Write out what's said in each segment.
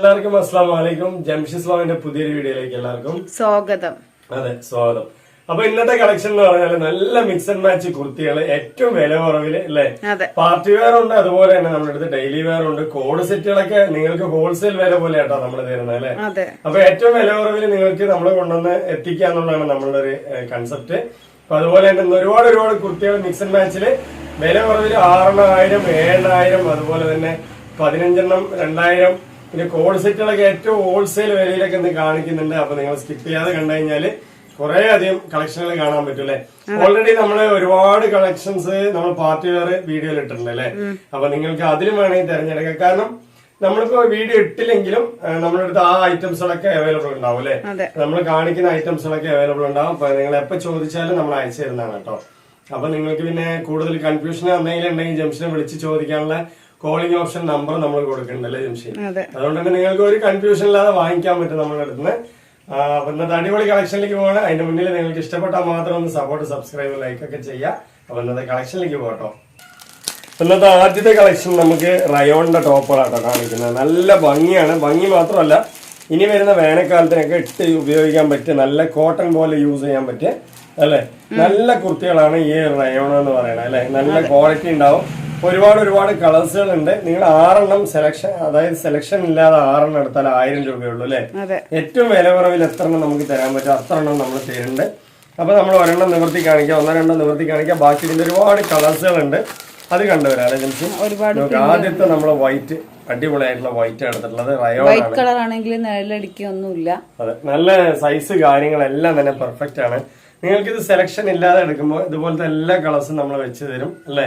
എല്ലാവർക്കും അസ്സലാമു അലൈക്കും. ജംഷിദ് സ്ലാമിന്റെ പുതിയൊരു വീഡിയോയിലേക്ക് എല്ലാവർക്കും സ്വാഗതം. അതെ, സ്വാഗതം. അപ്പൊ ഇന്നത്തെ കളക്ഷൻ എന്ന് പറഞ്ഞാൽ നല്ല മിക്സ് ആൻഡ് മാച്ച് കുർത്തികൾ ഏറ്റവും വില കുറവില് അല്ലെ. പാർട്ടി വെയർ ഉണ്ട്, അതുപോലെ തന്നെ നമ്മുടെ അടുത്ത് ഡെയിലി വെയർ ഉണ്ട്. കോഡ് സെറ്റുകളൊക്കെ നിങ്ങൾക്ക് ഹോൾസെയിൽ വില പോലെ ആട്ടോ നമ്മൾ തരുന്നത് അല്ലെ. അപ്പൊ ഏറ്റവും വില കുറവില് നിങ്ങൾക്ക് നമ്മൾ കൊണ്ടുവന്ന് എത്തിക്കുക എന്നുള്ളതാണ് നമ്മളുടെ ഒരു കൺസെപ്റ്റ്. അപ്പൊ അതുപോലെ തന്നെ ഒരുപാട് കുർത്തികൾ മിക്സ് ആൻഡ് മാച്ചില് വില കുറവില് 6,000, 7,000, അതുപോലെ തന്നെ 15 2,000. പിന്നെ കോഡ് സെറ്റുകളൊക്കെ ഏറ്റവും ഹോൾസെയിൽ വിലയിലൊക്കെ ഇന്ന് കാണിക്കുന്നുണ്ട്. അപ്പൊ നിങ്ങൾ സ്കിപ്പ് ചെയ്യാതെ കണ്ടു കഴിഞ്ഞാല് കുറെ അധികം കളക്ഷനുകൾ കാണാൻ പറ്റും അല്ലെ. ഓൾറെഡി നമ്മള് ഒരുപാട് കളക്ഷൻസ് നമ്മൾ പാർട്ടി വെയർ വീഡിയോയിൽ ഇട്ടിട്ടുണ്ട് അല്ലെ. അപ്പൊ നിങ്ങൾക്ക് അതിലും വേണമെങ്കിൽ തിരഞ്ഞെടുക്കാം. കാരണം നമ്മളിപ്പോ വീഡിയോ ഇട്ടില്ലെങ്കിലും നമ്മുടെ അടുത്ത് ആ ഐറ്റംസുകളൊക്കെ അവൈലബിൾ ഉണ്ടാവും അല്ലെ. നമ്മൾ കാണിക്കുന്ന ഐറ്റംസുകളൊക്കെ അവൈലബിൾ ഉണ്ടാവും. അപ്പൊ നിങ്ങൾ എപ്പോ ചോദിച്ചാലും നമ്മൾ അയച്ചു തരുന്നതാണ് കേട്ടോ. അപ്പൊ നിങ്ങൾക്ക് പിന്നെ കൂടുതൽ കൺഫ്യൂഷൻ എന്തെങ്കിലും ഉണ്ടെങ്കിൽ ജംഷനെ വിളിച്ച് ചോദിക്കാനുള്ള കോളിംഗ് ഓപ്ഷൻ നമ്പർ നമ്മൾ കൊടുക്കുന്നുണ്ടല്ലേ ജംഷൻ. അതുകൊണ്ട് തന്നെ നിങ്ങൾക്ക് ഒരു കൺഫ്യൂഷൻ ഇല്ലാതെ വാങ്ങിക്കാൻ പറ്റും നമ്മുടെ അടുത്ത്. അപ്പൊ ഇന്നത്തെ അടിപൊളി കളക്ഷനിലേക്ക് പോകണം. അതിന്റെ മുന്നിൽ നിങ്ങൾക്ക് ഇഷ്ടപ്പെട്ടാൽ മാത്രം ഒന്ന് സപ്പോർട്ട്, സബ്സ്ക്രൈബ്, ലൈക്ക് ഒക്കെ ചെയ്യാം. അപ്പൊ ഇന്നത്തെ കളക്ഷനിലേക്ക് പോകട്ടോ. ഇന്നത്തെ ആദ്യത്തെ കളക്ഷൻ നമുക്ക് റയോണിന്റെ ടോപ്പുകളാട്ടോ കാണിക്കുന്നത്. നല്ല ഭംഗിയാണ്. ഭംഗി മാത്രമല്ല, ഇനി വരുന്ന വേനൽക്കാലത്തിനൊക്കെ ഇട്ട് ഉപയോഗിക്കാൻ പറ്റിയ നല്ല കോട്ടൺ പോലെ യൂസ് ചെയ്യാൻ പറ്റിയ അല്ലെ നല്ല കുർത്തികളാണ് ഈ റയോൺ എന്ന് പറയുന്നത് അല്ലെ. നല്ല ക്വാളിറ്റി ഉണ്ടാവും. ഒരുപാട് കളേഴ്സുകൾ ഉണ്ട്. നിങ്ങൾ 6 സെലക്ഷൻ, അതായത് സെലക്ഷൻ ഇല്ലാതെ 6 എടുത്താൽ 1000 രൂപയുള്ളൂ അല്ലെ. ഏറ്റവും വില കുറവിൽ എത്ര എണ്ണം നമുക്ക് തരാൻ പറ്റും അത്ര എണ്ണം നമ്മൾ തരുന്നുണ്ട്. അപ്പൊ നമ്മൾ ഒരെണ്ണം നിവർത്തി കാണിക്കാം, 1-2 നിവർത്തി കാണിക്കാം. ബാക്കി ഇതിന്റെ ഒരുപാട് കളേഴ്സുകൾ ഉണ്ട്, അത് കണ്ടുവരാം ജംഷൻ. ആദ്യത്തെ നമ്മള് വൈറ്റ്, അടിപൊളിയായിട്ടുള്ള വൈറ്റ് എടുത്തിട്ടുള്ളത് റയോൺ ആണെങ്കിൽ നിഴലടിക്കൊന്നുമില്ല. അതെ, നല്ല സൈസ് കാര്യങ്ങളെല്ലാം തന്നെ പെർഫെക്റ്റ് ആണ്. നിങ്ങൾക്ക് ഇത് സെലക്ഷൻ ഇല്ലാതെ എടുക്കുമ്പോൾ ഇതുപോലത്തെ എല്ലാ കളേഴ്സും നമ്മൾ വെച്ച് തരും അല്ലെ.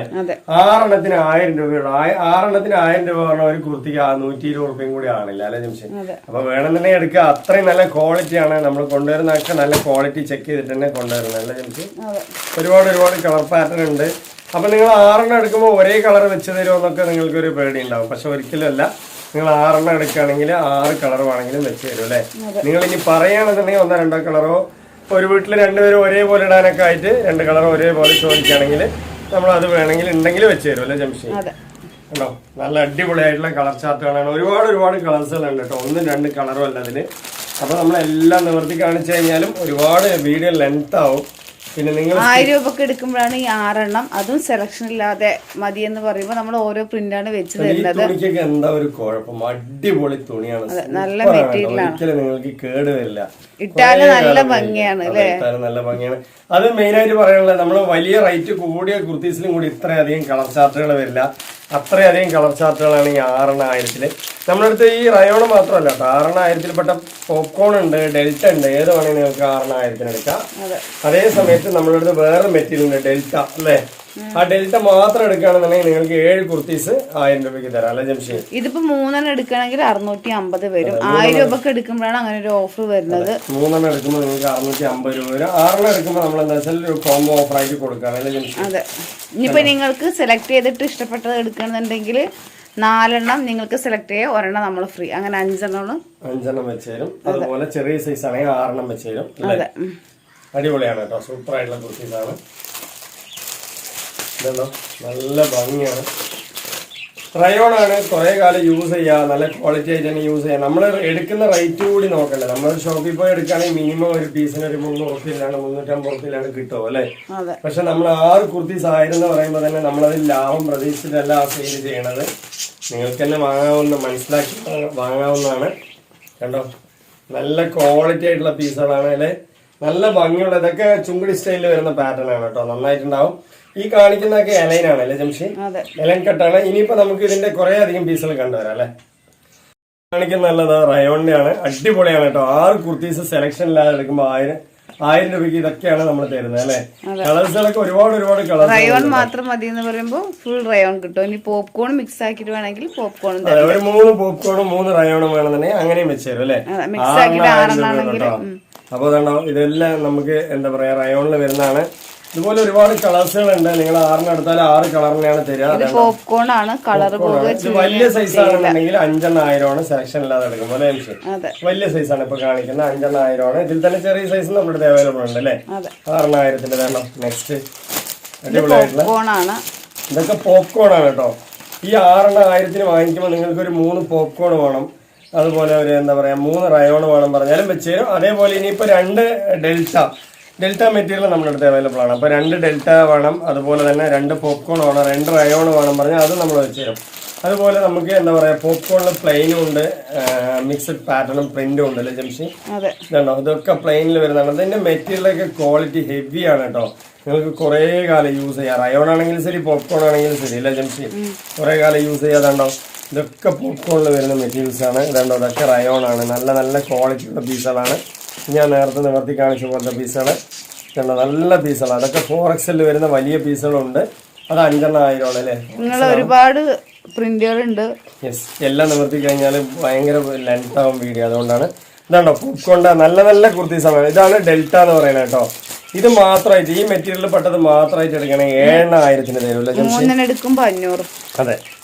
6 എണ്ണത്തിന് 1000 രൂപയുള്ള 6 എണ്ണത്തിന് 1000 രൂപ പറഞ്ഞ ഒരു കുർത്തിക്ക് 120 രൂപയും കൂടി ആണില്ല അല്ലെ ജംഷൻ. അപ്പൊ വേണമെന്നുണ്ടെങ്കിൽ എടുക്കുക. അത്രയും നല്ല ക്വാളിറ്റിയാണ് നമ്മൾ കൊണ്ടുവരുന്നതൊക്കെ. നല്ല ക്വാളിറ്റി ചെക്ക് ചെയ്തിട്ട് തന്നെ കൊണ്ടുവരുന്നത് അല്ലെ ജംഷൻ. ഒരുപാട് കളർ പാറ്റേൺ ഉണ്ട്. അപ്പൊ നിങ്ങൾ 6 എണ്ണം എടുക്കുമ്പോൾ ഒരേ കളർ വെച്ച് തരുമെന്നൊക്കെ നിങ്ങൾക്ക് ഒരു പേടി ഉണ്ടാവും. പക്ഷെ ഒരിക്കലും അല്ല. നിങ്ങൾ 6 എണ്ണം എടുക്കുകയാണെങ്കിൽ 6 കളർ വേണമെങ്കിലും വെച്ച് തരും അല്ലെ. നിങ്ങൾ ഇനി പറയുകയാണെന്നുണ്ടെങ്കിൽ 1-2 കളറോ, ഒരു വീട്ടിൽ 2 പേരും ഒരേപോലെ ഇടാനൊക്കെ ആയിട്ട് 2 കളർ ഒരേപോലെ ചോദിക്കുകയാണെങ്കിൽ നമ്മൾ അത് വേണമെങ്കിൽ ഉണ്ടെങ്കിൽ വെച്ച് തരും അല്ലെ ജംഷി. കണ്ടോ, നല്ല അടിപൊളിയായിട്ടുള്ള കളർ ചാർട്ടുകളാണ്. ഒരുപാട് കളേഴ്സുകൾ ഉണ്ട് കേട്ടോ. 1-2 കളറും അല്ല അതില്. അപ്പൊ നമ്മളെല്ലാം നിവർത്തി കാണിച്ചു കഴിഞ്ഞാലും ഒരുപാട് വീഡിയോ ലെങ്ത് ആവും. പിന്നെ നിങ്ങൾ 1000 രൂപക്ക് എടുക്കുമ്പോഴാണ് ഈ 6 എണ്ണം, അതും സെലക്ഷൻ ഇല്ലാതെ മതി എന്ന് പറയുമ്പോൾ നമ്മൾ ഓരോ പ്രിന്റാണ് വെച്ച് തരുന്നത്. തുണിക്കൊക്കെ എന്താ ഒരു കുഴപ്പം, അടിപൊളി തുണിയാണ്, നല്ല മെറ്റീരിയലാണ്, ഒരിക്കലും നിങ്ങൾക്ക് കേട് വരില്ല. ഇട്ടാലും നല്ല ഭംഗിയാണ് അല്ലെ. നല്ല ഭംഗിയാണ്. അത് മെയിൻ ആയിട്ട് പറയാനുള്ളത്, നമ്മൾ വലിയ റേറ്റ് കൂടിയ കുർത്തീസിലും കൂടി ഇത്രയധികം കളർ ചാർട്ടുകൾ വരില്ല. അത്രയധികം കളർ ചാർട്ടുകളാണ് ഈ 6,000-ല്. നമ്മുടെ അടുത്ത് ഈ റയോണ് മാത്രമല്ല കേട്ടോ, 6,000-ൽപ്പെട്ട പോപ്കോൺ ഉണ്ട്, ഡെൽറ്റ ഉണ്ട്. ഏത് വേണമെങ്കിൽ നിങ്ങൾക്ക് 6,000-ന് എടുക്കാം. അതേ സമയത്ത് നമ്മുടെ അടുത്ത് വേറെ മെറ്റീരിയൽ ഉണ്ട്, ഡെൽറ്റ അല്ലെ. ആ ഡെൽറ്റ മാത്രം എടുക്കുകയാണെന്നുണ്ടെങ്കിൽ നിങ്ങൾക്ക് 7 കുർത്തീസ് 1000 രൂപയ്ക്ക് തരാം അല്ലെ ജംഷി. ഇതിപ്പോ 3 എടുക്കുകയാണെങ്കിൽ 650 വരും. 1000 രൂപക്ക് എടുക്കുമ്പോഴാണ് അങ്ങനെ ഒരു ഓഫർ വരുന്നത്. 3 എടുക്കുമ്പോൾ നിങ്ങൾക്ക് 650 രൂപ വരും. 6 എടുക്കുമ്പോൾ നമ്മൾ എന്താ വെച്ചാൽ ഒരു കോംബോ ഓഫർ ആയിട്ട് കൊടുക്കുകയാണ് അല്ലെ ജംഷി. അതെ, ഇനിയിപ്പോ നിങ്ങൾക്ക് സെലക്ട് ചെയ്തിട്ട് ഇഷ്ടപ്പെട്ടത് എടുക്കണമെന്നുണ്ടെങ്കിൽ 4 എണ്ണം നിങ്ങൾക്ക് സെലക്ട് ചെയ്യാം, 1 എണ്ണം നമ്മൾ ഫ്രീ. അങ്ങനെ 5 എണ്ണം വെച്ച് തരും. അതുപോലെ ചെറിയ സൈസ് ആണെങ്കിൽ 6 എണ്ണം വെച്ച് തരും. അടിപൊളിയാണ് കേട്ടോ, സൂപ്പർ ആയിട്ടുള്ള കുർത്തീസാണ്. ഇതല്ലോ, നല്ല ഭംഗിയാണ്. റയോണാണ്, കുറെ കാലം യൂസ് ചെയ്യാം, നല്ല ക്വാളിറ്റി ആയിട്ട് തന്നെ യൂസ് ചെയ്യാം. നമ്മൾ എടുക്കുന്ന റേറ്റ് കൂടി നോക്കണ്ടേ. നമ്മൾ ഷോപ്പിൽ പോയി എടുക്കുകയാണെങ്കിൽ മിനിമം ഒരു പീസിന് ഒരു 300 റുപ്യയിലാണ് 350 റുപ്യയിലാണ് കിട്ടുമോ അല്ലെ. പക്ഷെ നമ്മൾ 6 കുർത്തീസ് 1000 എന്ന് പറയുമ്പോൾ തന്നെ നമ്മളതിൽ ലാഭം പ്രതീക്ഷിച്ചിട്ടല്ല ആ സെയിൽ ചെയ്യണത്. നിങ്ങൾക്ക് തന്നെ മനസ്സിലാക്കി വാങ്ങാവുന്നതാണ്. കണ്ടോ, നല്ല ക്വാളിറ്റി ആയിട്ടുള്ള പീസുകളാണ് അല്ലെ. നല്ല ഭംഗിയുള്ള, ഇതൊക്കെ ചുങ്കടി സ്റ്റൈലിൽ വരുന്ന പാറ്റേൺ ആണ് കേട്ടോ, നന്നായിട്ടുണ്ടാവും. ഈ കാണിക്കുന്നതൊക്കെ എലൈനാണ് അല്ലെ ജംഷി, എലൈൻ കട്ടാണ്. ഇനിയിപ്പോ നമുക്ക് ഇതിന്റെ കുറെ അധികം പീസുകൾ കണ്ടുവരാം അല്ലെ. കാണിക്കുന്നല്ലത് റയോണിന്റെ ആണ്, അടിപൊളിയാണ് കേട്ടോ. 6 കുർത്തീസ് സെലക്ഷൻ ഇല്ലാതെ എടുക്കുമ്പോൾ 1000 രൂപയ്ക്ക് ഇതൊക്കെയാണ് നമ്മൾ തരുന്നത് അല്ലെ. കളേഴ്സുകളൊക്കെ ഒരുപാട് കളേഴ്സ്. റയോൺ മാത്രം മതി എന്ന് പറയുമ്പോൾ ഫുൾ റയോൺ കിട്ടും. ഇനി പോപ്കോൺ മിക്സ് ആക്കിയിട്ട് വേണമെങ്കിൽ പോപ്കോൺ ഒരു 3 പോപ്കോണും 3 റയോണും വേണമെന്നുണ്ടെങ്കിൽ അങ്ങനെയും വെച്ച് തരും അല്ലെ. മിക്സ് ആക്കിയിട്ട് 6 കേട്ടോ. അപ്പൊ അതാണോ, ഇതെല്ലാം നമുക്ക് എന്താ പറയാ റയോണിൽ വരുന്നതാണ്. ഇതുപോലെ ഒരുപാട് കളേഴ്സുകൾ ഉണ്ട്. നിങ്ങൾ 6 എടുത്താൽ 6 കളറിനെയാണ് തരിക. പോപ്കോൺ ആണ് കളർ. വലിയ സൈസ് ആണെന്നുണ്ടെങ്കിൽ 5 1000 സെലക്ഷൻ ഇല്ലാതെ എടുക്കുമ്പോൾ വലിയ സൈസ് ആണ് ഇപ്പൊ കാണിക്കുന്നത്. 5 1000. ഇതിൽ തന്നെ ചെറിയ സൈസ് നമ്മുടെ അടുത്ത് അവൈലബിൾ ഉണ്ട് അല്ലെ. 6,000-ന്റെ വേണം. നെക്സ്റ്റ് അടിപൊളിയായിട്ടുള്ള ഇതൊക്കെ പോപ്കോൺ ആണ് കേട്ടോ. ഈ 6,000-ന് വാങ്ങിക്കുമ്പോൾ നിങ്ങൾക്ക് ഒരു 3 പോപ്കോൺ വേണം. അതുപോലെ ഒരു എന്താ പറയാ 3 റയോൺ വേണം പറഞ്ഞാലും വെച്ച് തരും. അതേപോലെ ഇനിയിപ്പോ 2 ഡെൽറ്റ മെറ്റീരിയൽ നമ്മുടെ അടുത്ത് അവൈലബിൾ ആണ്. അപ്പൊ 2 ഡെൽറ്റ വേണം, അതുപോലെ തന്നെ 2 പോപ്കോൺ വേണം, 2 റയോൺ വേണം പറഞ്ഞാൽ അത് നമ്മൾ വെച്ച് തരും. അതുപോലെ നമുക്ക് എന്താ പറയാ പോപ്കോണിൽ പ്ലെയിനും ഉണ്ട്, മിക്സഡ് പാറ്റേണും പ്രിന്റും ഉണ്ട് അല്ലേ ജംഷി? ഇതുണ്ടോ, ഇതൊക്കെ പ്ലെയിനിൽ വരുന്നതാണ്. ഇതിന്റെ മെറ്റീരിയലൊക്കെ ക്വാളിറ്റി ഹെവി ആണ് കേട്ടോ. നിങ്ങൾക്ക് കുറെ കാലം യൂസ് ചെയ്യാം. റയോൺ ആണെങ്കിലും ശരി, പോപ്കോൺ ആണെങ്കിലും ശരി അല്ലേ ജംഷി? കുറെ കാലം യൂസ് ചെയ്യാതുണ്ടോ. ഇതൊക്കെ പോപ്കോണിൽ വരുന്ന മെറ്റീരിയൽസ് ആണ്. ഇതുണ്ടോ, ഇതൊക്കെ റയോൺ ആണ്. നല്ല നല്ല ക്വാളിറ്റി ഉള്ള പീസുകളാണ്. ഞാൻ നേരത്തെ നിവർത്തി കാണിച്ച പോലത്തെ പീസുകൾ ഇതുണ്ടോ, നല്ല പീസുകളാണ്. അതൊക്കെ 4XL വരുന്ന വലിയ പീസുകളുണ്ട്. അത് 5,000 അല്ലേ? നിങ്ങൾ ഒരുപാട് പ്രിന്റുകളുണ്ട്. യെസ്, എല്ലാം നിവർത്തി കഴിഞ്ഞാൽ ഭയങ്കര ലെങ്ത് ആവും വീഡിയോ, അതുകൊണ്ടാണ്. ഇതാണോ പോപ്കോണിന്റെ നല്ല നല്ല കുർത്തീസാണ്. ഇതാണ് ഡെൽറ്റ എന്ന് പറയുന്നത് കേട്ടോ. ഇത് മാത്രമായിട്ട് ഈ മെറ്റീരിയൽ പെട്ടത് മാത്രമായിട്ട് എടുക്കണേ 7,000 തരൂല്ലേ? 3 എടുക്കുമ്പോ 500. അതെ,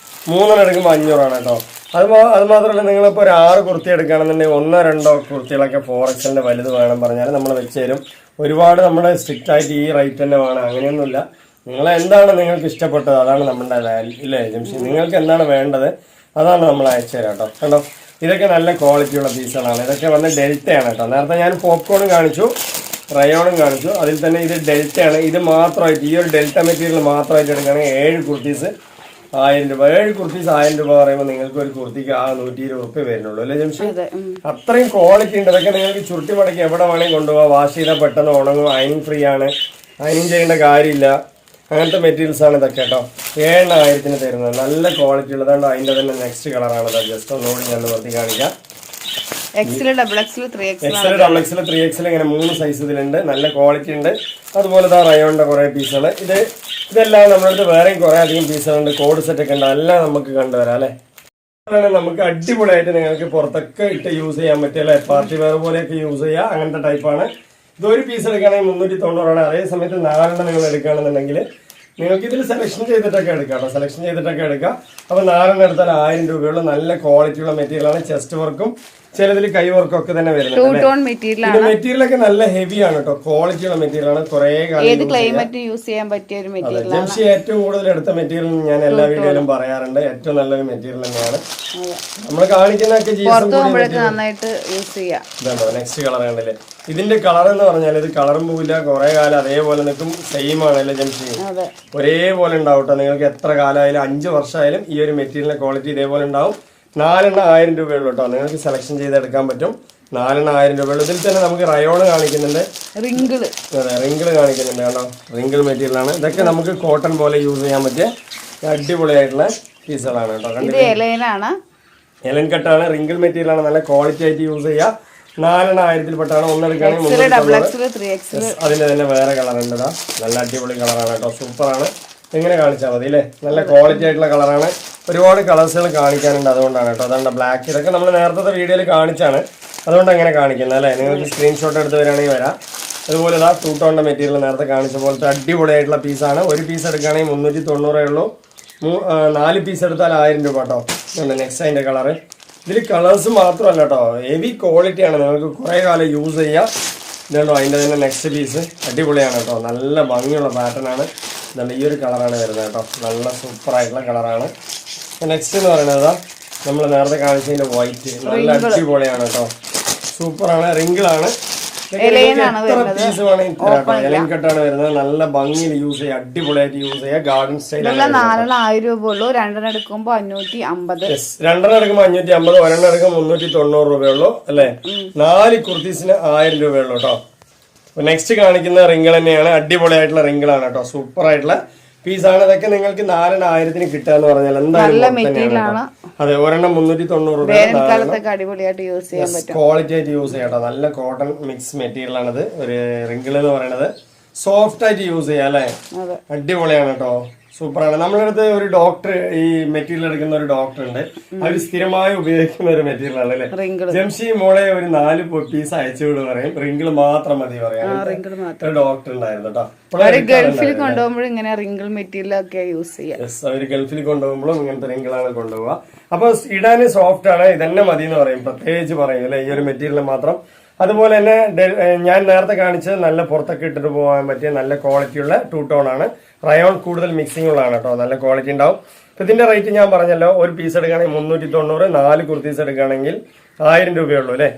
3 എടുക്കുമ്പോൾ 500 കേട്ടോ. അത് മാത്രമല്ല, നിങ്ങളിപ്പോൾ ഒരു 6 കുർത്തി എടുക്കുകയാണെന്നുണ്ടെങ്കിൽ 1-2 കുർത്തികളൊക്കെ 4XL വലുത് വേണം പറഞ്ഞാൽ നമ്മൾ വെച്ച് തരും. ഒരുപാട് നമ്മുടെ സ്ട്രിക്റ്റ് ആയിട്ട് ഈ റേറ്റ് തന്നെ വേണം അങ്ങനെയൊന്നുമില്ല. നിങ്ങൾ എന്താണ് നിങ്ങൾക്ക് ഇഷ്ടപ്പെട്ടത് അതാണ് നമ്മുടെ വാല്യൂ ഇല്ലേ ജംഷി? നിങ്ങൾക്ക് എന്താണ് വേണ്ടത് അതാണ് നമ്മൾ അയച്ചു തരാം കേട്ടോ. കണ്ടോ, ഇതൊക്കെ നല്ല ക്വാളിറ്റിയുള്ള പീസുകളാണ്. ഇതൊക്കെ വന്ന് ഡെൽറ്റയാണ് കേട്ടോ. നേരത്തെ ഞാൻ പോപ്കോണും കാണിച്ചു, റയോണും കാണിച്ചു. അതിൽ തന്നെ ഇത് ഡെൽറ്റയാണ്. ഇത് മാത്രമായിട്ട് ഈ ഒരു ഡെൽറ്റ മെറ്റീരിയൽ മാത്രമായിട്ട് എടുക്കുകയാണെങ്കിൽ 7 കുർത്തീസ് 1000 രൂപ. 7 കുർത്തീസ് 1000 രൂപ പറയുമ്പോൾ നിങ്ങൾക്ക് ഒരു കുർത്തിക്ക് 120 റുപ്യ വരുന്നുള്ളൂ അല്ലേ ജംഷി? അത്രയും ക്വാളിറ്റി ഉണ്ട്. ഇതൊക്കെ നിങ്ങൾക്ക് ചുരുട്ടി മടക്കി എവിടെ വേണമെങ്കിൽ കൊണ്ടുപോകാം. വാഷ് ചെയ്താൽ പെട്ടെന്ന് ഉണങ്ങും. അയണിങ് ഫ്രീ ആണ്, അയണിങ് ചെയ്യേണ്ട കാര്യമില്ല. അങ്ങനത്തെ മെറ്റീരിയൽസ് ആണ് ഇതൊക്കെ കേട്ടോ. 7,000 തരുന്നത്. നല്ല ക്വാളിറ്റി ഉള്ളതാണ്. അതിന്റെ തന്നെ നെക്സ്റ്റ് കളറാണ്. ജസ്റ്റ് ഒന്നുകൂടി ഞാൻ നിവർത്തി കാണിക്കാം. XL, XXL, 3XL, XL, XXL, 3XL ഇങ്ങനെ 3 സൈസ് ഇതിലുണ്ട്. നല്ല ക്വാളിറ്റി ഉണ്ട്. അതുപോലെ റയോണിന്റെ കുറെ പീസുകൾ. ഇതെല്ലാം നമ്മുടെ അടുത്ത് വേറെയും കുറെ അധികം പീസുകളുണ്ട്. കോഡ് സെറ്റ് ഒക്കെ ഉണ്ട്. എല്ലാം നമുക്ക് കണ്ടുവരാം അല്ലെ. നമുക്ക് അടിപൊളിയായിട്ട് നിങ്ങൾക്ക് പുറത്തൊക്കെ ഇട്ട് യൂസ് ചെയ്യാൻ പറ്റിയ അല്ലെ. പാർട്ടി വെയർ പോലെയൊക്കെ യൂസ് ചെയ്യാം. അങ്ങനത്തെ ടൈപ്പാണ്. ഇതൊരു പീസ് എടുക്കുകയാണെങ്കിൽ 390 അതേ സമയത്ത് 4 നിങ്ങൾ എടുക്കുകയാണെന്നുണ്ടെങ്കിൽ നിങ്ങൾക്ക് ഇതിൽ സെലക്ഷൻ ചെയ്തിട്ടൊക്കെ എടുക്കാം കേട്ടോ. സെലക്ഷൻ ചെയ്തിട്ടൊക്കെ എടുക്കാം. അപ്പൊ 4 എടുത്താൽ 1000 രൂപയുള്ള നല്ല ക്വാളിറ്റിയുള്ള മെറ്റീരിയലാണ്. ചെസ്റ്റ് വർക്കും ചിലതിൽ കൈ വർക്കും ഒക്കെ തന്നെ വരുന്നത്. മെറ്റീരിയലൊക്കെ നല്ല ഹെവി ആണ് കേട്ടോ. ക്വാളിറ്റിയുള്ള മെറ്റീരിയലാണ്. കുറെ യൂസ് ചെയ്യാൻ പറ്റിയ ഒരു മെറ്റീരിയൽ. ജംഷി ഏറ്റവും കൂടുതൽ എടുത്ത മെറ്റീരിയൽ ഞാൻ എല്ലാ വീഡിയോയിലും പറയാറുണ്ട്. ഏറ്റവും നല്ലൊരു മെറ്റീരിയൽ തന്നെയാണ്. നമ്മൾ കാണിക്കുന്നതൊക്കെ നന്നായിട്ട് യൂസ് ചെയ്യാം. ഇതാണോ നെക്സ്റ്റ് കളർ കണ്ടില്ലേ? ഇതിന്റെ കളർ എന്ന് പറഞ്ഞാൽ ഇത് കളറും പോവില്ല, കുറെ കാലം അതേപോലെ നിൽക്കും. സെയിം ആണല്ലേ ജംഷി? ഒരേപോലെ ഉണ്ടാവും കേട്ടോ. നിങ്ങൾക്ക് എത്ര കാലമായാലും 5 വർഷമായാലും ഈ ഒരു മെറ്റീരിയലിന്റെ ക്വാളിറ്റി ഇതേപോലെ ഉണ്ടാവും. 4 1000 രൂപയുള്ളൂ കേട്ടോ. നിങ്ങൾക്ക് സെലക്ഷൻ ചെയ്തെടുക്കാൻ പറ്റും. 4 1000 രൂപയുള്ളൂ. ഇതിൽ തന്നെ നമുക്ക് റയോണ് കാണിക്കുന്നുണ്ട്, റിങ്കിള് കാണിക്കുന്നുണ്ട് കേട്ടോ. റിങ്കിൾ മെറ്റീരിയലാണ്. ഇതൊക്കെ നമുക്ക് കോട്ടൺ പോലെ യൂസ് ചെയ്യാൻ പറ്റിയ അടിപൊളിയായിട്ടുള്ള പീസുകളാണ് കേട്ടോ. കണ്ടില്ലേ? എലൻ കട്ടാണ്, റിങ്കിൾ മെറ്റീരിയലാണ്. നല്ല ക്വാളിറ്റി ആയിട്ട് യൂസ് ചെയ്യാം. 4 1000 പെട്ടാണ്. അതിന്റെ തന്നെ വേറെ കളർ ഉണ്ട്. നല്ല അടിപൊളി കളറാണ് കേട്ടോ. സൂപ്പറാണ്. ഇങ്ങനെ കാണിച്ചാൽ മതി അല്ലേ? നല്ല ക്വാളിറ്റി ആയിട്ടുള്ള കളറാണ്. ഒരുപാട് കളേഴ്സുകൾ കാണിക്കാനുണ്ട്, അതുകൊണ്ടാണ് കേട്ടോ. അതാണ് ബ്ലാക്ക്. ഇതൊക്കെ നമ്മൾ നേരത്തെ വീഡിയോയിൽ കാണിച്ചാണ്, അതുകൊണ്ട് അങ്ങനെ കാണിക്കുന്നത് അല്ലേ. നിങ്ങൾക്ക് സ്ക്രീൻഷോട്ട് എടുത്ത് വരികയാണെങ്കിൽ വരാം. അതുപോലെ ഇതാ 2 ടോണിന്റെ മെറ്റീരിയൽ നേരത്തെ കാണിച്ച പോലത്തെ അടിപൊളിയായിട്ടുള്ള പീസാണ്. ഒരു പീസ് എടുക്കുകയാണെങ്കിൽ 390 ഉള്ളൂ. 4 പീസ് എടുത്താൽ 1000 രൂപ കേട്ടോ. നെക്സ്റ്റ് അതിന്റെ കളറ്. ഇതിൽ കളേഴ്സ് മാത്രമല്ല കേട്ടോ, ഹെവി ക്വാളിറ്റിയാണ്. നിങ്ങൾക്ക് കുറെ കാലം യൂസ് ചെയ്യാം. ഇതുണ്ടോ അതിന്റെ തന്നെ നെക്സ്റ്റ് പീസ് അടിപൊളിയാണ് കേട്ടോ. നല്ല ഭംഗിയുള്ള പാറ്റേൺ ആണ്. ഇതുണ്ട് ഈ ഒരു കളറാണ് വരുന്നത് കേട്ടോ. നല്ല സൂപ്പർ ആയിട്ടുള്ള കളറാണ്. നെക്സ്റ്റ് എന്ന് പറയുന്നത് നമ്മൾ നേരത്തെ കാണിച്ചതിന്റെ വൈറ്റ് നല്ല അടിപൊളിയാണ് കേട്ടോ. സൂപ്പറാണ്. റിങ്കിളാണ്. പീസ് വേണമെങ്കിൽ എലൻ കട്ടാണ് വരുന്നത്. നല്ല ഭംഗിയിൽ യൂസ് ചെയ്യാം, അടിപൊളിയായിട്ട് യൂസ് ചെയ്യാം. Garden style. 1000 രൂപ ഉള്ളൂ. 2 എടുക്കുമ്പോൾ 550. 2 എടുക്കുമ്പോൾ 550, 1 എടുക്കുമ്പോൾ 390 രൂപയുള്ളൂ അല്ലെ. 4 കുർത്തീസിന് 1000 രൂപയുള്ളൂ കേട്ടോ. നെക്സ്റ്റ് കാണിക്കുന്ന റിങ്കിൾ തന്നെയാണ്. അടിപൊളിയായിട്ടുള്ള റിങ്കിളാണ് കേട്ടോ. സൂപ്പർ ആയിട്ടുള്ള പീസാണ്. ഇതൊക്കെ നിങ്ങൾക്ക് 4 1000 കിട്ടുക എന്ന് പറഞ്ഞാൽ എന്തായാലും അതെ. ഒരെണ്ണം 390 രൂപ. ക്വാളിറ്റി ആയിട്ട് യൂസ് ചെയ്യാം കേട്ടോ. നല്ല കോട്ടൺ മിക്സ് മെറ്റീരിയൽ ആണിത്. ഒരു റിങ്കിൾ എന്ന് പറയുന്നത് സോഫ്റ്റ് ആയിട്ട് യൂസ് ചെയ്യാം അല്ലെ. അടിപൊളിയാണ് കേട്ടോ. സൂപ്പറാണ്. നമ്മുടെ അടുത്ത് ഒരു ഡോക്ടർ ഈ മെറ്റീരിയൽ എടുക്കുന്ന ഒരു ഡോക്ടർ ഉണ്ട്. അവർ സ്ഥിരമായി ഉപയോഗിക്കുന്ന ഒരു മെറ്റീരിയൽ ആണ് അല്ലെ. ജംഷി മോളെ ഒരു 4 പീസ് അയച്ചു വിട് പറയും. റിങ്കിൾ മാത്രം മതി പറയാം. ഡോക്ടർ ഉണ്ടായിരുന്നു കേട്ടോ. ഗൾഫിൽ കൊണ്ടുപോകുമ്പോഴും ഇങ്ങനെ റിങ്കിൾ മെറ്റീരിയൽ ഒക്കെ യൂസ് ചെയ്യാം. അവര് ഗൾഫിൽ കൊണ്ടുപോകുമ്പോഴും ഇങ്ങനത്തെ റിങ്കിളാണ് കൊണ്ടുപോവുക. അപ്പൊ ഇടാന് സോഫ്റ്റ് ആണ്. ഇതന്നെ മതി എന്ന് പറയും. പ്രത്യേകിച്ച് പറയും അല്ലെ, ഈ ഒരു മെറ്റീരിയൽ മാത്രം. അതുപോലെ തന്നെ ഞാൻ നേരത്തെ കാണിച്ചത് നല്ല പുറത്തൊക്കെ ഇട്ടിട്ട് പോകാൻ പറ്റിയ നല്ല ക്വാളിറ്റിയുള്ള 2 ടോൺ ആണ്. റയോൺ കൂടുതൽ മിക്സിംഗ് ഉള്ളതാണ് കേട്ടോ. നല്ല ക്വാളിറ്റി ഉണ്ടാവും. ഇതിന്റെ റേറ്റ് ഞാൻ പറഞ്ഞല്ലോ, ഒരു പീസ് എടുക്കുകയാണെങ്കിൽ 390, 4 കുർത്തീസ് എടുക്കുകയാണെങ്കിൽ 1000 രൂപയുള്ളൂ അല്ലെ.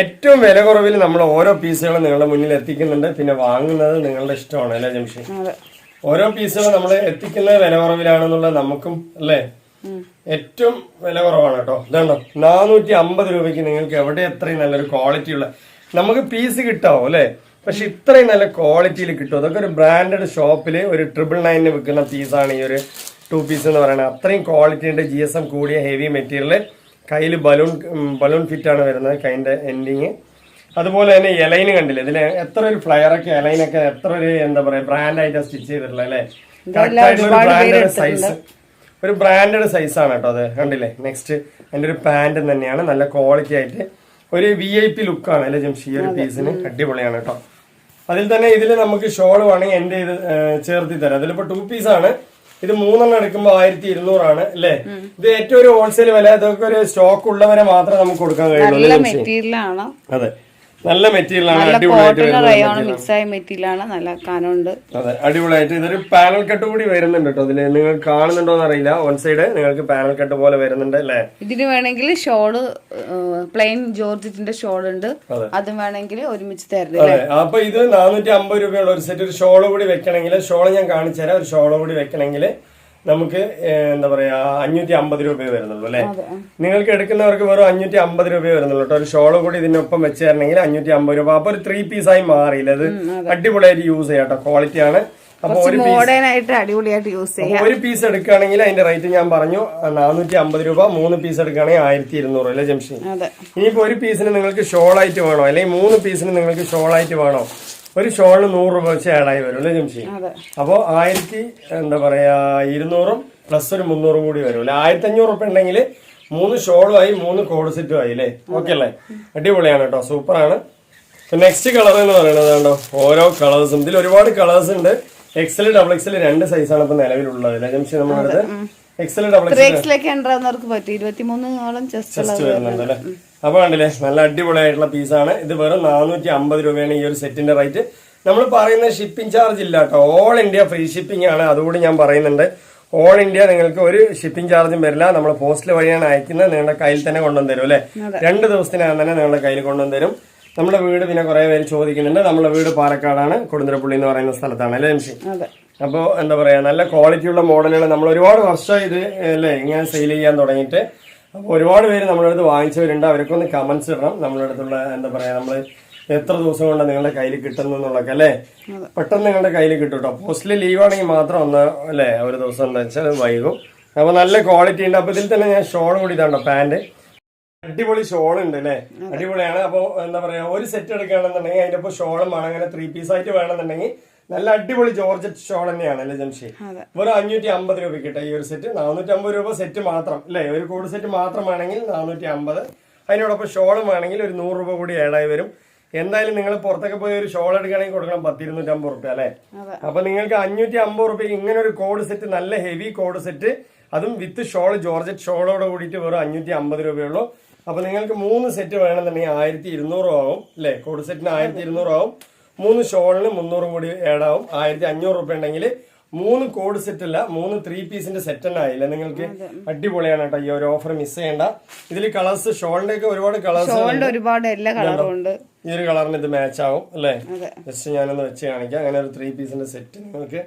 ഏറ്റവും വില കുറവിൽ നമ്മൾ ഓരോ പീസുകളും നിങ്ങളുടെ മുന്നിൽ എത്തിക്കുന്നുണ്ട്. പിന്നെ വാങ്ങുന്നത് നിങ്ങളുടെ ഇഷ്ടമാണ് അല്ലെ ജംഷി? ഓരോ പീസുകളും നമ്മൾ എത്തിക്കുന്നത് വില കുറവിലാണെന്നുള്ളത് നമുക്കും അല്ലേ ഏറ്റവും വില കുറവാണ് കേട്ടോ. ഇതാണോ 450 രൂപയ്ക്ക് നിങ്ങൾക്ക് എവിടെ എത്രയും നല്ലൊരു ക്വാളിറ്റി ഉള്ള നമുക്ക് പീസ് കിട്ടാവോ അല്ലെ, പക്ഷെ ഇത്രയും നല്ല ക്വാളിറ്റിയിൽ കിട്ടും. അതൊക്കെ ഒരു ബ്രാൻഡഡ് ഷോപ്പില് ഒരു 999 വിൽക്കുന്ന പീസാണ് ഈ ഒരു 2 പീസ് എന്ന് പറയുന്നത്. അത്രയും ക്വാളിറ്റി ഉണ്ട്. GSM കൂടിയ ഹെവി മെറ്റീരിയൽ, കയ്യിൽ ബലൂൺ ഫിറ്റ് ആണ് വരുന്നത്, കൈൻ്റെ എൻഡിങ്. അതുപോലെ തന്നെ എലൈന് കണ്ടില്ലേ, ഇതിന് എത്ര ഒരു ഫ്ലയറൊക്കെ എലൈനൊക്കെ എത്ര ഒരു എന്താ പറയാ ബ്രാൻഡായിട്ട് സ്റ്റിച്ച് ചെയ്തിട്ടുള്ള അല്ലെ. കറക്റ്റ് ആയിട്ടുള്ള ഒരു ബ്രാൻഡഡ് സൈസ്, ഒരു ബ്രാൻഡഡ് സൈസാണ് കേട്ടോ അത്. കണ്ടില്ലേ, നെക്സ്റ്റ് അതിന്റെ ഒരു പാന്റ് തന്നെയാണ്, നല്ല ക്വാളിറ്റി ആയിട്ട് ഒരു VIP ലുക്കാണ് അല്ലെ ജംഷി. ഈ ഒരു പീസിന് അടിപൊളിയാണ് കേട്ടോ. അതിൽ തന്നെ ഇതിൽ നമുക്ക് ഷോൾ വേണമെങ്കിൽ എന്റെ ഇത് ചേർത്തി തരാം. അതിലിപ്പോ 2 പീസാണ്, ഇത് 3 എടുക്കുമ്പോൾ 1200 ആണ് അല്ലേ. ഇത് ഏറ്റവും ഒരു ഹോൾസെയിൽ വില, ഇതൊക്കെ ഒരു സ്റ്റോക്ക് ഉള്ളവരെ മാത്രമേ നമുക്ക് കൊടുക്കാൻ കഴിയുള്ളൂ. അതെ, നല്ല മെറ്റീരിയലാണ്, അടിപൊളിയായിട്ട് മിക്സായ മെറ്റീരിയലാണ്, നല്ല കനമുണ്ട്. അതെ, അടിപൊളിയായിട്ട്. ഇതൊരു പാനൽ കട്ട് കൂടി വരുന്നുണ്ട് കേട്ടോ. അതില് നിങ്ങൾ കാണുന്നുണ്ടോ എന്ന് അറിയില്ല, വൺ സൈഡ് നിങ്ങൾക്ക് പാനൽ കട്ട് പോലെ വരുന്നുണ്ട് അല്ലേ. ഇതിന് വേണമെങ്കിൽ ഷോള് പ്ലെയിൻ ജോർജറ്റിന്റെ ഷോൾ ഉണ്ട്, അതും വേണമെങ്കിൽ ഒരുമിച്ച് തരുന്നത്. അതെ, അപ്പൊ ഇത് 450 രൂപയുള്ള ഒരു സെറ്റ്. ഒരു ഷോള് കൂടി വെക്കണമെങ്കിൽ, ഷോള് ഞാൻ കാണിച്ചു തരാം. ഒരു ഷോള് കൂടി വെക്കണമെങ്കിൽ നമുക്ക് എന്താ പറയാ 550 രൂപയെ വരുന്നുള്ളൂ അല്ലെ. നിങ്ങൾക്ക് എടുക്കുന്നവർക്ക് വെറും 550 രൂപയെ വരുന്നുള്ളൂ കേട്ടോ. ഒരു ഷോള് കൂടി ഇതിനൊപ്പം വെച്ച് തരണമെങ്കിൽ 550 രൂപ. അപ്പൊ ഒരു 3 പീസായി മാറിയില്ല. അത് അടിപൊളിയായിട്ട് യൂസ് ചെയ്യാം കേട്ടോ, ക്വാളിറ്റിയാണ്. അപ്പൊ ഒരു പീസ് എടുക്കുകയാണെങ്കിൽ അതിന്റെ റേറ്റ് ഞാൻ പറഞ്ഞു 450 രൂപ. 3 പീസ് എടുക്കുകയാണെങ്കിൽ 1200 അല്ലെ ജംഷി. ഇനിയിപ്പോ ഒരു പീസിന് നിങ്ങൾക്ക് ഷോളായിട്ട് വേണോ, അല്ലെങ്കിൽ 3 പീസിന് നിങ്ങൾക്ക് ഷോളായിട്ട് വേണോ, ഒരു ഷോളിന് 100 രൂപ വെച്ച് ആഡായി വരും അല്ലെ ജംഷി. അപ്പോ 1200 പ്ലസ് ഒരു 300 കൂടി വരും അല്ലെ. 1500 രൂപ ഉണ്ടെങ്കിൽ 3 ഷോളുമായി 3 കോഡ് സെറ്റും ആയി അല്ലേ. ഓക്കെ അല്ലേ, അടിപൊളിയാണ് കേട്ടോ, സൂപ്പറാണ്. നെക്സ്റ്റ് കളർ എന്ന് പറയുന്നത് കണ്ടോ, ഓരോ കളേഴ്സും ഇതിൽ ഒരുപാട് കളേഴ്സ് ഉണ്ട്. XL, XXL 2 സൈസാണ് ഇപ്പൊ നിലവിലുള്ളത് അല്ലെ ജംഷി. നമ്മളടുത്ത് XL, XXL വരുന്നുണ്ട് അല്ലെ. അപ്പൊ കണ്ടില്ലേ, നല്ല അടിപൊളിയായിട്ടുള്ള പീസാണ്. ഇത് വെറും 450 രൂപയാണ് ഈ ഒരു സെറ്റിന്റെ റേറ്റ്. നമ്മൾ പറയുന്ന ഷിപ്പിംഗ് ചാർജ് ഇല്ല കേട്ടോ, ഓൾ ഇന്ത്യ ഫ്രീ ഷിപ്പിംഗ് ആണ്. അതുകൂടി ഞാൻ പറയുന്നുണ്ട്. ഓൾ ഇന്ത്യ നിങ്ങൾക്ക് ഒരു ഷിപ്പിംഗ് ചാർജും വരില്ല. നമ്മൾ പോസ്റ്റൽ വഴിയാണ് അയക്കുന്നത്, നിങ്ങളുടെ കയ്യിൽ തന്നെ കൊണ്ടുവന്ന് തരും അല്ലെ. 2 ദിവസത്തിനകം തന്നെ നിങ്ങളുടെ കയ്യിൽ കൊണ്ടുവന്ന് തരും. നമ്മുടെ വീട് പിന്നെ കുറെ പേര് ചോദിക്കുന്നുണ്ട്. നമ്മുടെ വീട് പാലക്കാടാണ്, കൊടുന്തരപ്പള്ളി എന്ന് പറയുന്ന സ്ഥലത്താണ് അല്ലെ ജംഷി. അപ്പോ എന്താ പറയാ, നല്ല ക്വാളിറ്റിയുള്ള മോഡലുകൾ നമ്മൾ ഒരുപാട് വർഷം ഇത് അല്ലെ ഇങ്ങനെ സെയിൽ ചെയ്യാൻ തുടങ്ങിയിട്ട്. അപ്പൊ ഒരുപാട് പേര് നമ്മുടെ അടുത്ത് വാങ്ങിച്ചവരുണ്ട്. അവർക്കൊന്ന് ഒന്ന് കമന്റ്സ് ഇടണം നമ്മുടെ അടുത്തുള്ള എന്താ പറയാ, നമ്മള് എത്ര ദിവസം കൊണ്ട് നിങ്ങളുടെ കയ്യിൽ കിട്ടുന്നുള്ളതൊക്കെ അല്ലെ. പെട്ടെന്ന് നിങ്ങളുടെ കയ്യിൽ കിട്ടും കേട്ടോ. പോസ്റ്റലി ലീവ് ആണെങ്കിൽ മാത്രം ഒന്ന് അല്ലെ ഒരു ദിവസം എന്താ വെച്ചാൽ വൈകും. അപ്പൊ നല്ല ക്വാളിറ്റി ഉണ്ട്. അപ്പൊ ഇതിൽ തന്നെ ഞാൻ ഷോൾ കൂടി ഇതാണ്ടോ, പാന്റ് അടിപൊളി ഷോൾ ഉണ്ട് അല്ലെ, അടിപൊളിയാണ്. അപ്പൊ എന്താ പറയാ, ഒരു സെറ്റ് എടുക്കുകയാണെന്നുണ്ടെങ്കിൽ അതിന്റെ ഒപ്പം ഷോളും വേണം. അങ്ങനെ 3 പീസായിട്ട് വേണമെന്നുണ്ടെങ്കിൽ നല്ല അടിപൊളി ജോർജറ്റ് ഷോൾ തന്നെയാണ് അല്ലെ ജംഷി. വെറും 550 രൂപ കിട്ടും ഈ ഒരു സെറ്റ്. 450 രൂപ സെറ്റ് മാത്രം അല്ലെ, ഒരു കോഡ് സെറ്റ് മാത്രം വേണമെങ്കിൽ 450. അതിനോടൊപ്പം ഷോളും വേണമെങ്കിൽ ഒരു 100 രൂപ കൂടി ആഡായി വരും. എന്തായാലും നിങ്ങൾ പുറത്തൊക്കെ പോയി ഒരു ഷോൾ എടുക്കുകയാണെങ്കിൽ കൊടുക്കണം 10-250 റുപ്യ അല്ലെ. അപ്പൊ നിങ്ങൾക്ക് 550 റുപ്യക്ക് ഇങ്ങനെ ഒരു കോഡ് സെറ്റ്, നല്ല ഹെവി കോഡ് സെറ്റ്, അതും വിത്ത് ഷോൾ, ജോർജറ്റ് ഷോളോട് കൂടിയിട്ട് വെറും 550 രൂപയുള്ളൂ. അപ്പൊ നിങ്ങൾക്ക് 3 സെറ്റ് വേണമെന്നുണ്ടെങ്കിൽ 1200 ആവും അല്ലെ. കോഡ് സെറ്റിന് 1200 ആവും. 3 ഷോളിന് 300 കൂടി ആഡാവും. 1500 രൂപ ഉണ്ടെങ്കിൽ 3 കോഡ് സെറ്റ് അല്ല, 3 3 പീസിന്റെ സെറ്റ് തന്നെ ആയില്ല നിങ്ങൾക്ക്. അടിപൊളിയാണ് കേട്ടോ, ഈ ഒരു ഓഫർ മിസ് ചെയ്യണ്ട. ഇതിൽ കളേഴ്സ്, ഷോളിന്റെ ഒക്കെ ഒരുപാട് കളേഴ്സ്, എല്ലാ കളറും ഉണ്ട്. ഈ ഒരു കളറിന് ഇത് മാച്ച് ആവും അല്ലെ. ജസ്റ്റ് ഞാനൊന്ന് വെച്ച് കാണിക്കാം. അങ്ങനെ ഒരു 3 പീസിന്റെ സെറ്റ് നിങ്ങൾക്ക്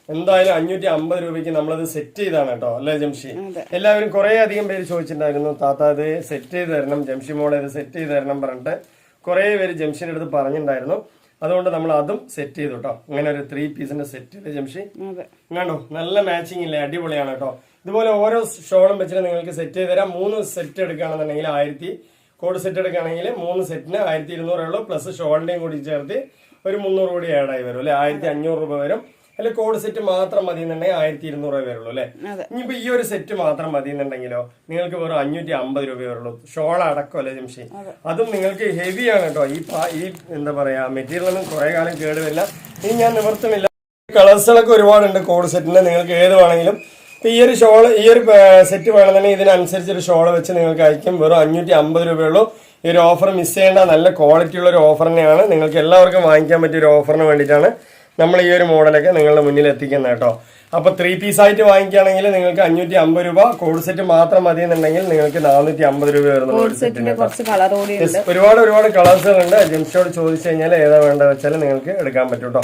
എന്തായാലും 550 രൂപയ്ക്ക് നമ്മളത് സെറ്റ് ചെയ്താണ് കേട്ടോ അല്ലെ ജംഷി. എല്ലാവരും കുറെ അധികം പേര് ചോദിച്ചിട്ടുണ്ടായിരുന്നു, താത്ത ഇത് സെറ്റ് ചെയ്ത് തരണം, ജംഷി മോളെ ഇത് സെറ്റ് ചെയ്ത് തരണം പറഞ്ഞിട്ട് കുറെ പേര് ജംഷിന്റെ അടുത്ത് പറഞ്ഞിട്ടുണ്ടായിരുന്നു. അതുകൊണ്ട് നമ്മൾ അതും സെറ്റ് ചെയ്തു കേട്ടോ. അങ്ങനെ ഒരു 3 പീസിന്റെ സെറ്റ് അല്ലേ ജംഷി. കണ്ടോ, നല്ല മാച്ചിങ് ഇല്ലേ, അടിപൊളിയാണ് കേട്ടോ. ഇതുപോലെ ഓരോ ഷോളും വെച്ചിട്ട് നിങ്ങൾക്ക് സെറ്റ് ചെയ്ത് തരാം. 3 സെറ്റ് എടുക്കുകയാണെന്നുണ്ടെങ്കിൽ 1000 കോഡ് സെറ്റ് എടുക്കുകയാണെങ്കിൽ 3 സെറ്റിന് 1200 ഉള്ളൂ. പ്ലസ് ഷോളിന്റെയും കൂടി ചേർത്ത് ഒരു 300 കൂടി ആഡായി വരും അല്ലെ. 1500 രൂപ വരും. അല്ലെ കോഡ് സെറ്റ് മാത്രം മതി എന്നുണ്ടെങ്കിൽ 1200 രൂപ വരുള്ളൂ അല്ലെ. ഇനിയിപ്പോ ഈ ഒരു സെറ്റ് മാത്രം മതി എന്നുണ്ടെങ്കിലോ നിങ്ങൾക്ക് വെറും 550 രൂപ വരുള്ളൂ, ഷോൾ അടക്കം അല്ലെ ജംഷി. അതും നിങ്ങൾക്ക് ഹെവിയാണ് കേട്ടോ. ഈ എന്താ പറയാ, മെറ്റീരിയലൊന്നും കുറെ കാലം കേടുവരില്ല. ഇനി ഞാൻ നിവർത്തുന്നില്ല. കളേഴ്സുകളൊക്കെ ഒരുപാടുണ്ട് കോഡ് സെറ്റിന്, നിങ്ങൾക്ക് ഏത് വേണമെങ്കിലും. ഇപ്പൊ ഈ ഒരു ഷോള്, ഈ ഒരു സെറ്റ് വേണമെന്നുണ്ടെങ്കിൽ ഇതിനനുസരിച്ച് ഒരു ഷോള് വെച്ച് നിങ്ങൾക്ക് അയക്കും. വെറും 550 രൂപയുള്ളൂ. ഈ ഒരു ഓഫർ മിസ് ചെയ്യേണ്ട, നല്ല ക്വാളിറ്റി ഉള്ള ഒരു ഓഫർ തന്നെയാണ്. നിങ്ങൾക്ക് എല്ലാവർക്കും വാങ്ങിക്കാൻ പറ്റിയ ഒരു ഓഫറിന് വേണ്ടിയിട്ടാണ് നമ്മൾ ഈ ഒരു മോഡലൊക്കെ നിങ്ങളുടെ മുന്നിൽ എത്തിക്കുന്നത് കേട്ടോ. അപ്പൊ 3 പീസ് ആയിട്ട് വാങ്ങിക്കുകയാണെങ്കിൽ നിങ്ങൾക്ക് 550 രൂപ. കോഡ് സെറ്റ് മാത്രം മതി എന്നുണ്ടെങ്കിൽ നിങ്ങൾക്ക് 450 രൂപ വരുന്നുണ്ട്. ഒരുപാട് കളേഴ്സുകളുണ്ട്. ജംഷോട് ചോദിച്ചു കഴിഞ്ഞാൽ ഏതാ വേണ്ട വെച്ചാൽ നിങ്ങൾക്ക് എടുക്കാൻ പറ്റും കേട്ടോ.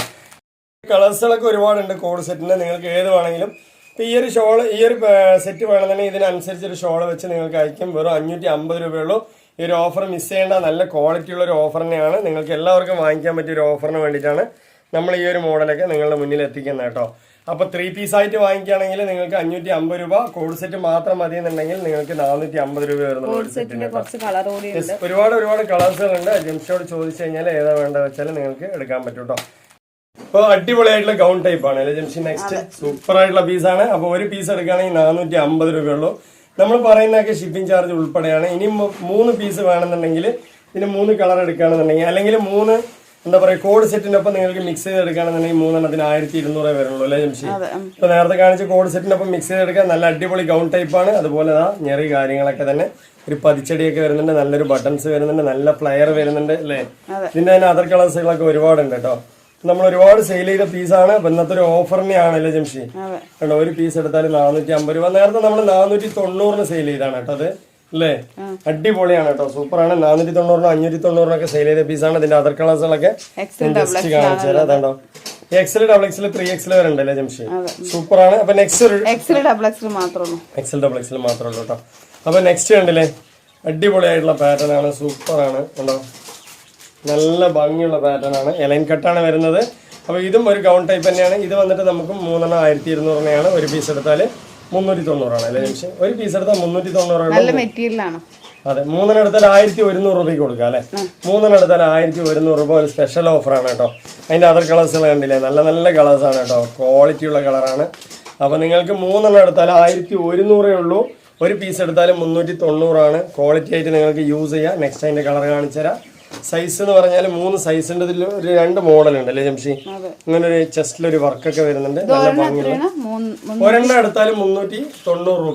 കളേഴ്സുകളൊക്കെ ഒരുപാടുണ്ട് കോഡ് സെറ്റിന്. നിങ്ങൾക്ക് ഏത് വേണമെങ്കിലും ഇപ്പൊ ഈ ഒരു ഷോള് ഈ ഒരു സെറ്റ് വേണമെന്നുണ്ടെങ്കിൽ ഇതിനനുസരിച്ച് ഒരു ഷോള് വെച്ച് നിങ്ങൾക്ക് അയക്കും. വെറും 550 രൂപയുള്ളൂ. ഈ ഒരു ഓഫർ മിസ് ചെയ്യേണ്ട നല്ല ക്വാളിറ്റി ഉള്ള ഒരു ഓഫർ തന്നെയാണ്. നിങ്ങൾക്ക് എല്ലാവർക്കും വാങ്ങിക്കാൻ പറ്റിയ ഒരു ഓഫറിന് വേണ്ടിയിട്ടാണ് നമ്മൾ ഈ ഒരു മോഡലൊക്കെ നിങ്ങളുടെ മുന്നിൽ എത്തിക്കുന്നത് കേട്ടോ. അപ്പൊ 3 പീസ് ആയിട്ട് വാങ്ങിക്കുകയാണെങ്കിൽ നിങ്ങൾക്ക് 550 രൂപ. കോഡ് സെറ്റ് മാത്രം മതി എന്നുണ്ടെങ്കിൽ നിങ്ങൾക്ക് 450 രൂപ വരുന്നുണ്ട്. ഒരുപാട് കളേഴ്സുകളുണ്ട്. ജംഷോട് ചോദിച്ചു കഴിഞ്ഞാൽ ഏതാ വേണ്ട വെച്ചാൽ നിങ്ങൾക്ക് എടുക്കാൻ പറ്റും കേട്ടോ. ഇപ്പൊ അടിപൊളിയായിട്ടുള്ള ഗൗൺ ടൈപ്പ് ആണ് അല്ലെ ജംഷി. നെക്സ്റ്റ് സൂപ്പർ ആയിട്ടുള്ള പീസാണ്. അപ്പൊ ഒരു പീസ് എടുക്കുകയാണെങ്കിൽ 450 രൂപയുള്ളൂ. നമ്മൾ പറയുന്നതൊക്കെ ഷിപ്പിംഗ് ചാർജ് ഉൾപ്പെടെയാണ്. ഇനി 3 പീസ് വേണമെന്നുണ്ടെങ്കിൽ ഇതിന് 3 കളർ എടുക്കുകയാണെന്നുണ്ടെങ്കിൽ അല്ലെങ്കിൽ 3 എന്താ പറയാ കോഡ് സെറ്റിനൊപ്പം നിങ്ങൾക്ക് മിക്സ് ചെയ്ത് എടുക്കുകയാണെന്നുണ്ടെങ്കിൽ 3 1200 വരുള്ളൂ അല്ലെ ജംഷി. ഇപ്പൊ നേരത്തെ കാണിച്ച കോഡ് സെറ്റിനൊപ്പം മിക്സ് ചെയ്തെടുക്കാൻ നല്ല അടിപൊളി ഗൗൺ ടൈപ്പ് ആണ്. അതുപോലെ ഞെറി കാര്യങ്ങളൊക്കെ തന്നെ ഒരു പതിച്ചടിയൊക്കെ വരുന്നുണ്ട്. നല്ലൊരു ബട്ടൺസ് വരുന്നുണ്ട്. നല്ല ഫ്ലയർ വരുന്നുണ്ട് അല്ലെ. ഇതിന്റെ തന്നെ അതർ കളേഴ്സുകളൊക്കെ ഒരുപാടുണ്ട് കേട്ടോ. നമ്മൾ ഒരുപാട് സെയിൽ ചെയ്ത പീസാണ്. അപ്പൊ ഇന്നത്തെ ഒരു ഓഫറിനെയാണ് അല്ലേ ജംഷി. കണ്ടോ ഒരു പീസ് എടുത്താൽ 450 രൂപ. നേരത്തെ നമ്മൾ 490 സെയിൽ ചെയ്താണ് കേട്ടോ അത് അല്ലേ. അടിപൊളിയാണ് കേട്ടോ. സൂപ്പറാണ്. 490 590 സെയിൽ ചെയ്ത പീസാണ്. ഇതിന്റെ അതർ കളേഴ്സുകളൊക്കെ ജസ്റ്റ് കാണിച്ചു തരാം. അതാണ്ടോ XL ഡബിൾ XL 3XL വരെ ഉണ്ടല്ലേ ജംഷി. സൂപ്പറാണ്. അപ്പൊ നെക്സ്റ്റ് XL ഡബിൾ XL മാത്രമേ ഉള്ളൂ കേട്ടോ. അപ്പൊ നെക്സ്റ്റ് കണ്ടില്ലേ അടിപൊളിയായിട്ടുള്ള പാറ്റേൺ ആണ്. സൂപ്പറാണ് കണ്ടോ. നല്ല ഭംഗിയുള്ള പാറ്റേൺ ആണ്. എലൈൻ കട്ടാണ് വരുന്നത്. അപ്പൊ ഇതും ഒരു ഗൗൺ ടൈപ്പ് തന്നെയാണ്. ഇത് വന്നിട്ട് നമുക്ക് 3 1200 ഒരു പീസ് എടുത്താൽ 390 ആണ് അല്ലെ ജംഷി. ഒരു പീസ് എടുത്താൽ 390 അതെ. 3 എടുത്താൽ 1100 രൂപയ്ക്ക് കൊടുക്കാം അല്ലെ. 3 എടുത്താൽ 1100 രൂപ ഒരു സ്പെഷ്യൽ ഓഫറാണ് കേട്ടോ. അതിന്റെ അതർ കളേഴ്സുകൾ കണ്ടില്ലേ നല്ല കളേഴ്സ് ആണ് കേട്ടോ. ക്വാളിറ്റി ഉള്ള കളറാണ്. അപ്പൊ നിങ്ങൾക്ക് 3 എടുത്താൽ 1100 ഉള്ളൂ. ഒരു പീസ് എടുത്താൽ 390 ആണ്. ക്വാളിറ്റി ആയിട്ട് നിങ്ങൾക്ക് യൂസ് ചെയ്യാം. നെക്സ്റ്റ് അതിന്റെ കളർ കാണിച്ചു തരാം. സൈസ് എന്ന് പറഞ്ഞാൽ 3 സൈസ് ഉണ്ട്. ഇതിൽ ഒരു 2 മോഡൽ ഉണ്ട് അല്ലേ ജംഷി. അങ്ങനെ ഒരു ചെസ്റ്റിലൊരു വർക്കൊക്കെ വരുന്നുണ്ട്. നല്ല ഭംഗിയുള്ള ഒരെണ്ണം എടുത്താലും 390 രൂപ.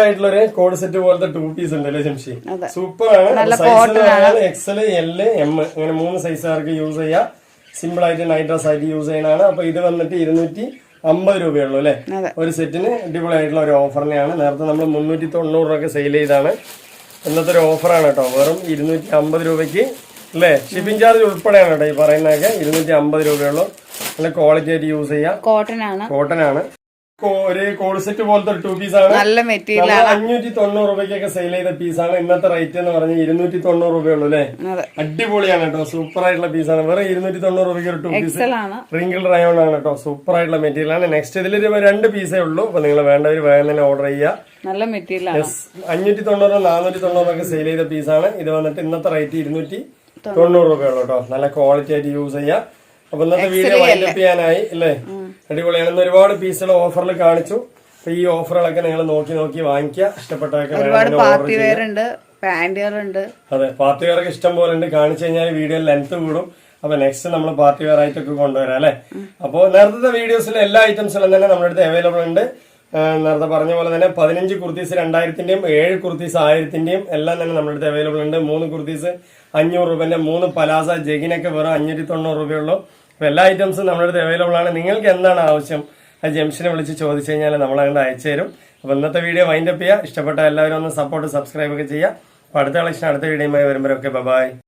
ആയിട്ടുള്ള ഒരു കോഡ് സെറ്റ് പോലത്തെ 2 പീസ് ഉണ്ട് അല്ലേ ജംഷി. സൂപ്പറാണ്. സൈസ് എന്ന് പറഞ്ഞാൽ XL L M അങ്ങനെ 3 സൈസുകാർക്ക് യൂസ് ചെയ്യാം. സിമ്പിൾ ആയിട്ട് നൈറ്റ് ഡ്രസ് ആയിട്ട് യൂസ് ചെയ്യാനാണ്. അപ്പൊ ഇത് വന്നിട്ട് 250 രൂപയുള്ളൂ അല്ലെ ഒരു സെറ്റിന്. അടിപൊളിയായിട്ടുള്ള ഒരു ഓഫറിനെയാണ്. നേരത്തെ നമ്മൾ 390 രൂപ സെയിൽ ചെയ്താണ്. ഇന്നത്തെ ഒരു ഓഫറാണ് കേട്ടോ. വെറും 250 രൂപയ്ക്ക് അല്ലേ. ഷിപ്പിംഗ് ചാർജ് ഉൾപ്പെടെയാണ് കേട്ടോ ഈ പറയുന്നതൊക്കെ. 250 രൂപയുള്ളൂ. നല്ല ക്വാളിറ്റി ആയിട്ട് യൂസ് ചെയ്യാം. കോട്ടൺ ആണ്. ഒരു കോഡ് സെറ്റ് പോലത്തെ ഒരു 2 പീസാണ്. നല്ല മെറ്റീരിയൽ 590 രൂപയ്ക്കൊക്കെ സെയിൽ ചെയ്ത പീസാണ്. ഇന്നത്തെ റേറ്റ് എന്ന് പറഞ്ഞാൽ 290 രൂപയുള്ളൂ അല്ലേ. അടിപൊളിയാണ് കേട്ടോ. സൂപ്പർ ആയിട്ടുള്ള പീസാണ്. വെറും 290 രൂപയ്ക്ക് ഒരു 2 പീസ് റിങ്കിൾ റയോൺ ആണ് കേട്ടോ. സൂപ്പർ ആയിട്ടുള്ള മെറ്റീരിയൽ ആണ്. നെക്സ്റ്റ് ഇതിൽ 2 പീസേ ഉള്ളൂ. അപ്പൊ നിങ്ങൾ വേണ്ടവർ വേഗം തന്നെ ഓർഡർ ചെയ്യുക. നല്ല മെറ്റീരിയൽ 590 490 സെയിൽ ചെയ്ത പീസാണ്. ഇത് വന്നിട്ട് ഇന്നത്തെ റേറ്റ് 290 രൂപയുള്ളൂ കേട്ടോ. നല്ല ക്വാളിറ്റി ആയിട്ട് യൂസ് ചെയ്യാം. അപ്പൊ ഇന്നത്തെ വീഡിയോ വൈൻഡപ്പ് ചെയ്യാനായി അല്ലേ. അടിപൊളിയാണ്. ഒരുപാട് പീസുകൾ ഓഫറിൽ കാണിച്ചു. അപ്പൊ ഈ ഓഫറുകളൊക്കെ നിങ്ങൾ നോക്കി വാങ്ങിക്കുക. ഇഷ്ടപ്പെട്ടതൊക്കെ അതെ. പാർട്ടി വെയർ ഒക്കെ ഇഷ്ടം പോലെ ഉണ്ട്. കാണിച്ചു കഴിഞ്ഞാൽ വീഡിയോ ലെങ്ത് കൂടും. അപ്പൊ നെക്സ്റ്റ് നമ്മൾ പാർട്ടി വെയർ ആയിട്ടൊക്കെ കൊണ്ടുവരാം അല്ലെ. അപ്പോൾ നേരത്തെ വീഡിയോസിൽ എല്ലാ ഐറ്റംസുകളും തന്നെ നമ്മുടെ അടുത്ത് അവൈലബിൾ ഉണ്ട്. നേരത്തെ പറഞ്ഞ പോലെ തന്നെ 15 കുർത്തീസ് 2000-ന്റെയും 7 കുർത്തീസ് 1000-ന്റെയും എല്ലാം തന്നെ നമ്മുടെ അടുത്ത് അവൈലബിൾ ഉണ്ട്. 3 കുർത്തീസ് 500 രൂപന്റെ 3 പലാസ ജഗിനൊക്കെ വെറും 590 രൂപയുള്ളൂ. അപ്പൊ എല്ലാ ഐറ്റംസും നമ്മുടെ അടുത്ത് അവൈലബിൾ ആണ്. നിങ്ങൾക്ക് എന്താണ് ആവശ്യം ആ ജംഷനെ വിളിച്ച് ചോദിച്ചു കഴിഞ്ഞാൽ നമ്മളങ്ങോട്ട് അയച്ചു തരും. അപ്പൊ ഇന്നത്തെ വീഡിയോ വൈൻഡപ്പ് ചെയ്യുക. ഇഷ്ടപ്പെട്ട എല്ലാവരും ഒന്ന് സബ്സ്ക്രൈബ് ഒക്കെ ചെയ്യുക. അപ്പൊ അടുത്ത കളക്ഷൻ അടുത്ത വീഡിയോയുമായി വരുമ്പോഴൊക്കെ ബൈ.